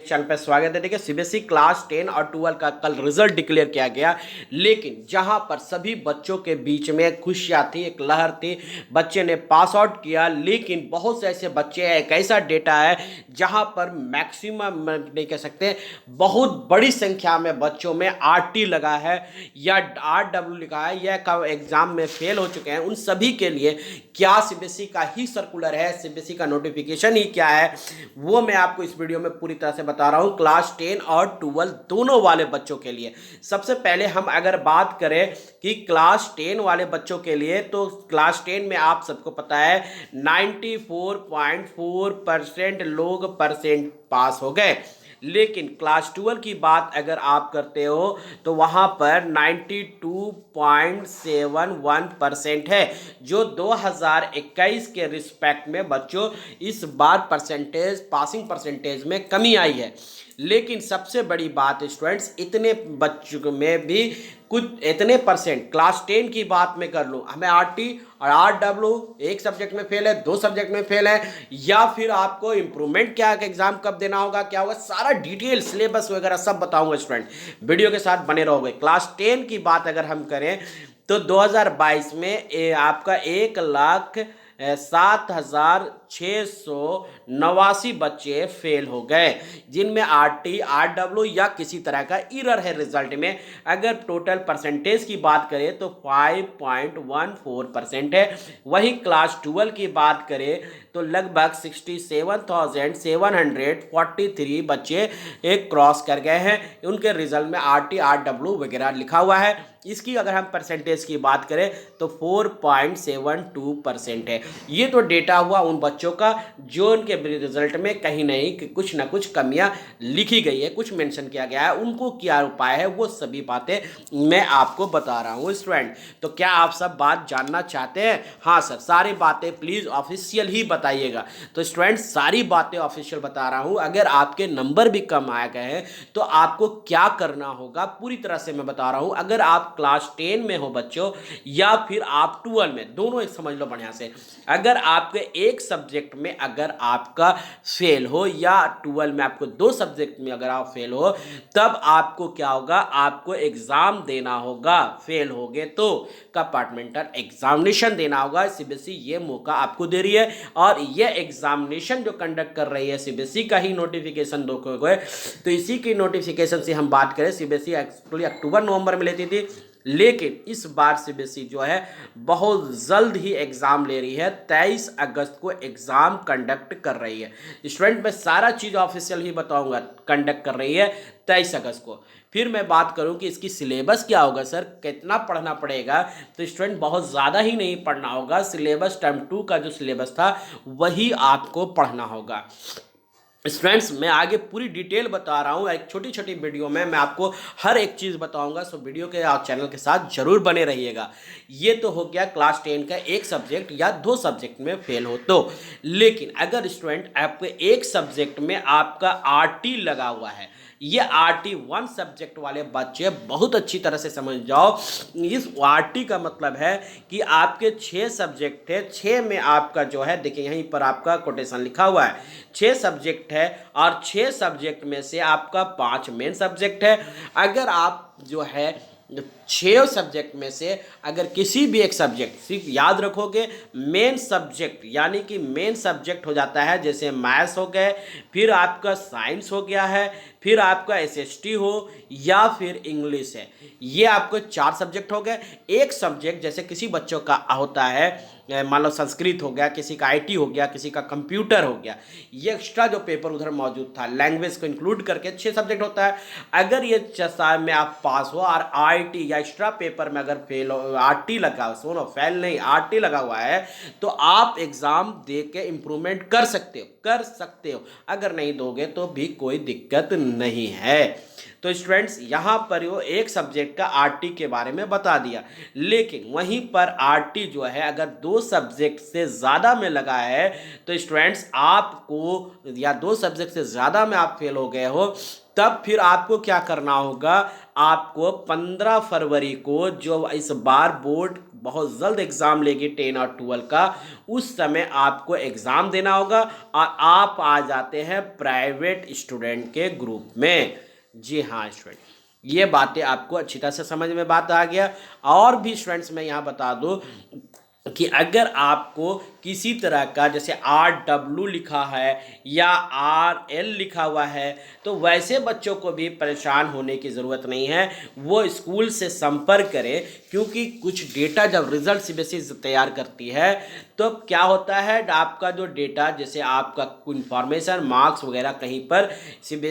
Channel पे स्वागत है। देखिए सीबीएसई क्लास 10 और 12 का कल रिजल्ट डिक्लेयर किया गया, लेकिन जहां पर सभी बच्चों के बीच में खुशियां थी, एक लहर थी, बच्चे ने पास आउट किया। लेकिन बहुत से ऐसे बच्चे हैं, एक ऐसा डेटा है जहां पर मैक्सिमम नहीं कह सकते, बहुत बड़ी संख्या में बच्चों में आरटी लगा है या आरडब्ल्यू लिखा है या एग्जाम में फेल हो चुके हैं। उन सभी के लिए क्या सीबीएसई का ही सर्कुलर है, सीबीएसई का नोटिफिकेशन ही क्या है, वो मैं आपको इस वीडियो में पूरी तरह से बता रहा हूं। क्लास 10 और 12 दोनों वाले बच्चों के लिए सबसे पहले हम अगर बात करें कि क्लास 10 वाले बच्चों के लिए, तो क्लास 10 में आप सबको पता है 94.4% लोग परसेंट पास हो गए। लेकिन क्लास 12 की बात अगर आप करते हो तो वहां पर 92.71% है, जो 2021 के रिस्पेक्ट में बच्चों इस बार परसेंटेज, पासिंग परसेंटेज में कमी आई है। लेकिन सबसे बड़ी बात स्टूडेंट्स, इतने बच्चों में भी कुछ इतने परसेंट, क्लास 10 की बात में कर लूँ, हमें आरटी और आरडब्ल्यू एक सब्जेक्ट में फेल है, दो सब्जेक्ट में फेल है, या फिर आपको इंप्रूवमेंट क्या एग्जाम कब देना होगा, क्या होगा, सारा डिटेल सिलेबस वगैरह सब बताऊंगा स्टूडेंट। वीडियो के साथ बने रहोगे। क्लास 10 की बात अगर हम करें तो 2022 में आपका 1,07,689 बच्चे फेल हो गए, जिनमें आरटी आरडब्ल्यू या किसी तरह का एरर है रिजल्ट में। अगर टोटल परसेंटेज की बात करें तो 5.14% है। वही क्लास 12 की बात करें तो लगभग 67,743 बच्चे एक क्रॉस कर गए हैं, उनके रिजल्ट में आरटी आरडब्ल्यू वगैरह लिखा हुआ है। इसकी अगर हम परसेंटेज की बात करें तो 4.72% है। ये तो डेटा हुआ उन बच्चों का जो उनके रिजल्ट में कहीं नहीं कुछ ना कुछ कमियां लिखी गई है, कुछ मेंशन किया गया है। उनको क्या उपाय है वो सभी बातें मैं आपको बता रहा हूँ स्टूडेंट। तो क्या आप सब बात जानना चाहते हैं? हाँ सर, सारी बातें प्लीज ऑफिशियल ही बताइएगा। तो स्टूडेंट सारी बातें ऑफिशियल बता रहा हूँ। अगर आपके नंबर भी कम आ गए हैं तो आपको क्या करना होगा पूरी तरह से मैं बता रहा हूँ। अगर आप क्लास 10 में हो बच्चों या फिर आप 12 में, दोनों एक समझ लो बढ़िया से। अगर आपके एक सब्जेक्ट में अगर आपका फेल हो या 12 में आपको दो सब्जेक्ट में अगर आप फेल हो, तब आपको क्या होगा, आपको एग्जाम देना होगा। फेल हो गए तो कंपार्टमेंटल एग्जामिनेशन देना होगा। सीबीएसई ये मौका आपको दे रही है और ये एग्जामिनेशन जो कंडक्ट कर रही है सीबीएसई का ही नोटिफिकेशन दोगे। तो इसी की नोटिफिकेशन से हम बात करें, सीबीएसई एक्चुअली अक्टूबर नवंबर में लेती थी, लेकिन इस बार सीबीएसई जो है बहुत जल्द ही एग्जाम ले रही है। 23 अगस्त को एग्जाम कंडक्ट कर रही है स्टूडेंट। मैं सारा चीज ऑफिशियल ही बताऊंगा। कंडक्ट कर रही है 23 अगस्त को। फिर मैं बात करूं कि इसकी सिलेबस क्या होगा सर, कितना पढ़ना पड़ेगा, तो स्टूडेंट बहुत ज़्यादा ही नहीं पढ़ना होगा। सिलेबस टर्म 2 का जो सिलेबस था वही आपको पढ़ना होगा स्टूडेंट्स। मैं आगे पूरी डिटेल बता रहा हूँ, एक छोटी छोटी वीडियो में मैं आपको हर एक चीज़ बताऊंगा। सो वीडियो के आप चैनल के साथ जरूर बने रहिएगा। ये तो हो गया क्लास 10 का एक सब्जेक्ट या दो सब्जेक्ट में फेल हो तो। लेकिन अगर स्टूडेंट आपके एक सब्जेक्ट में आपका आरटी लगा हुआ है, ये आरटी 1 सब्जेक्ट वाले बच्चे बहुत अच्छी तरह से समझ जाओ। इस आरटी का मतलब है कि आपके 6 सब्जेक्ट है, 6 में आपका जो है, देखिए यहीं पर आपका कोटेशन लिखा हुआ है, 6 सब्जेक्ट है और 6 सब्जेक्ट में से आपका 5 मेन सब्जेक्ट है। अगर आप जो है 6 सब्जेक्ट में से अगर किसी भी एक सब्जेक्ट, सिर्फ याद रखोगे मेन सब्जेक्ट, यानी कि मेन सब्जेक्ट हो जाता है जैसे मैथ्स हो गए, फिर आपका साइंस हो गया है, फिर आपका एसएसटी हो या फिर इंग्लिश है, ये आपको 4 सब्जेक्ट हो गए। एक सब्जेक्ट जैसे किसी बच्चों का होता है, मान लो संस्कृत हो गया, किसी का आईटी हो गया, किसी का कंप्यूटर हो गया, ये एक्स्ट्रा जो पेपर उधर मौजूद था लैंग्वेज को इंक्लूड करके 6 सब्जेक्ट होता है। अगर ये 6 में आप पास हो और आईटी या एक्स्ट्रा पेपर में अगर फेल हो, आरटी लगा, सुनो फेल नहीं आरटी लगा हुआ है, तो आप एग्जाम दे के इंप्रूवमेंट कर सकते हो, कर सकते हो। अगर नहीं दोगे तो भी कोई दिक्कत नहीं है। तो स्टूडेंट्स यहाँ पर वो एक सब्जेक्ट का आरटी के बारे में बता दिया, लेकिन वहीं पर आरटी जो है अगर दो सब्जेक्ट से ज़्यादा में लगा है तो स्टूडेंट्स आपको, या दो सब्जेक्ट से ज़्यादा में आप फेल हो गए हो, तब फिर आपको क्या करना होगा, आपको 15 फरवरी को जो इस बार बोर्ड बहुत जल्द एग्ज़ाम लेगी 10 और 12 का, उस समय आपको एग्ज़ाम देना होगा और आप आ जाते हैं प्राइवेट स्टूडेंट के ग्रुप में। जी हाँ स्टूडेंट, ये बातें आपको अच्छी तरह से समझ में बात आ गया। और भी स्टूडेंट्स मैं यहाँ बता दूँ कि अगर आपको किसी तरह का जैसे RW लिखा है या RL लिखा हुआ है, तो वैसे बच्चों को भी परेशान होने की ज़रूरत नहीं है, वो स्कूल से संपर्क करें। क्योंकि कुछ डेटा जब रिजल्ट सीबीएसई तैयार करती है तो क्या होता है, आपका जो डेटा जैसे आपका इंफॉर्मेशन मार्क्स वगैरह कहीं पर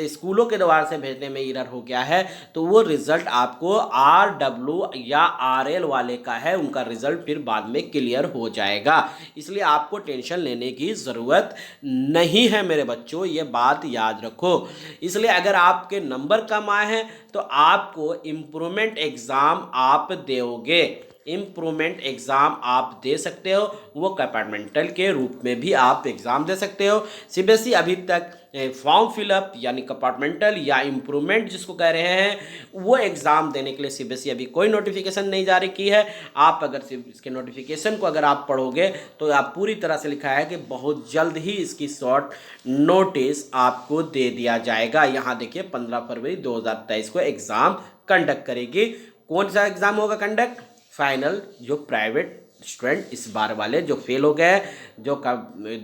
स्कूलों के द्वारा से भेजने में एरर हो गया है, तो वो रिजल्ट आपको RW या RL वाले का है, उनका रिजल्ट फिर बाद में क्लियर हो जाएगा। इसलिए आपको टेंशन लेने की ज़रूरत नहीं है मेरे बच्चों, ये बात याद रखो। इसलिए अगर आपके नंबर कम आए हैं तो आपको इम्प्रूवमेंट एग्ज़ाम आप दोगे, इम्प्रूवमेंट एग्ज़ाम आप दे सकते हो, वो कंपार्टमेंटल के रूप में भी आप एग्ज़ाम दे सकते हो। सीबीएसई अभी तक फॉर्म फिलअप यानी कंपार्टमेंटल या इम्प्रूवमेंट जिसको कह रहे हैं, वो एग्ज़ाम देने के लिए सीबीएसई अभी कोई नोटिफिकेशन नहीं जारी की है। आप अगर इसके नोटिफिकेशन को अगर आप पढ़ोगे तो आप पूरी तरह से लिखा है कि बहुत जल्द ही इसकी शॉर्ट नोटिस आपको दे दिया जाएगा। यहाँ देखिए 15 फरवरी 2023 को एग्ज़ाम कंडक्ट करेगी। कौन सा एग्ज़ाम होगा कंडक्ट? फाइनल जो प्राइवेट स्टूडेंट इस बार वाले जो फेल हो गए, जो का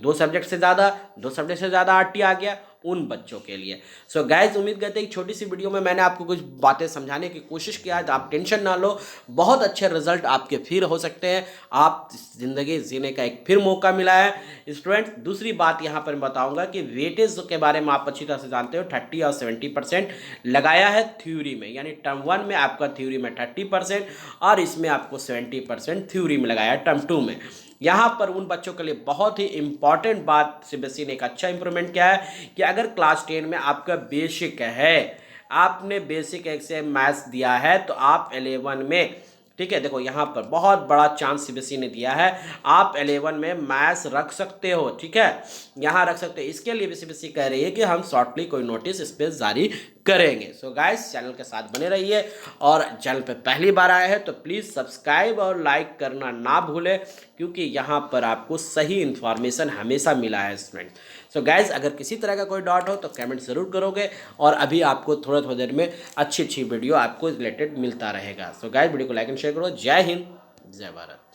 2 सब्जेक्ट से ज़्यादा RT आ गया, उन बच्चों के लिए। सो गाइज, उम्मीद करते हैं कि छोटी सी वीडियो में मैंने आपको कुछ बातें समझाने की कोशिश किया, तो आप टेंशन ना लो, बहुत अच्छे रिजल्ट आपके फिर हो सकते हैं। आप ज़िंदगी जीने का एक फिर मौका मिला है स्टूडेंट। दूसरी बात यहाँ पर मैं बताऊँगा कि वेटेज के बारे में आप अच्छी तरह से जानते हो, 30 और 70% लगाया है थ्योरी में, यानी टर्म 1 में आपका थ्योरी में 30% और इसमें आपको 70% थ्योरी में लगाया है टर्म 2 में। यहाँ पर उन बच्चों के लिए बहुत ही इंपॉर्टेंट बात सीबीएसई ने एक अच्छा इंप्रूवमेंट किया है कि अगर क्लास 10 में आपका बेसिक है, आपने बेसिक एक से मैथ्स दिया है, तो आप 11 में, ठीक है, देखो यहाँ पर बहुत बड़ा चांस सीबीएसई ने दिया है, आप 11 में मैथ्स रख सकते हो, ठीक है, यहाँ रख सकते हो। इसके लिए भी सीबीएसई कह रही है कि हम शॉर्टली कोई नोटिस इस पर जारी करेंगे। सो गाइस, चैनल के साथ बने रहिए और चैनल पे पहली बार आए हैं तो प्लीज़ सब्सक्राइब और लाइक करना ना भूलें, क्योंकि यहाँ पर आपको सही इन्फॉर्मेशन हमेशा मिला है स्टूडेंट। सो गाइज, अगर किसी तरह का कोई डाउट हो तो कमेंट ज़रूर करोगे और अभी आपको थोड़ा देर में अच्छी वीडियो आपको रिलेटेड मिलता रहेगा। सो गाइज, वीडियो को लाइक एंड शेयर करो। जय हिंद, जय भारत।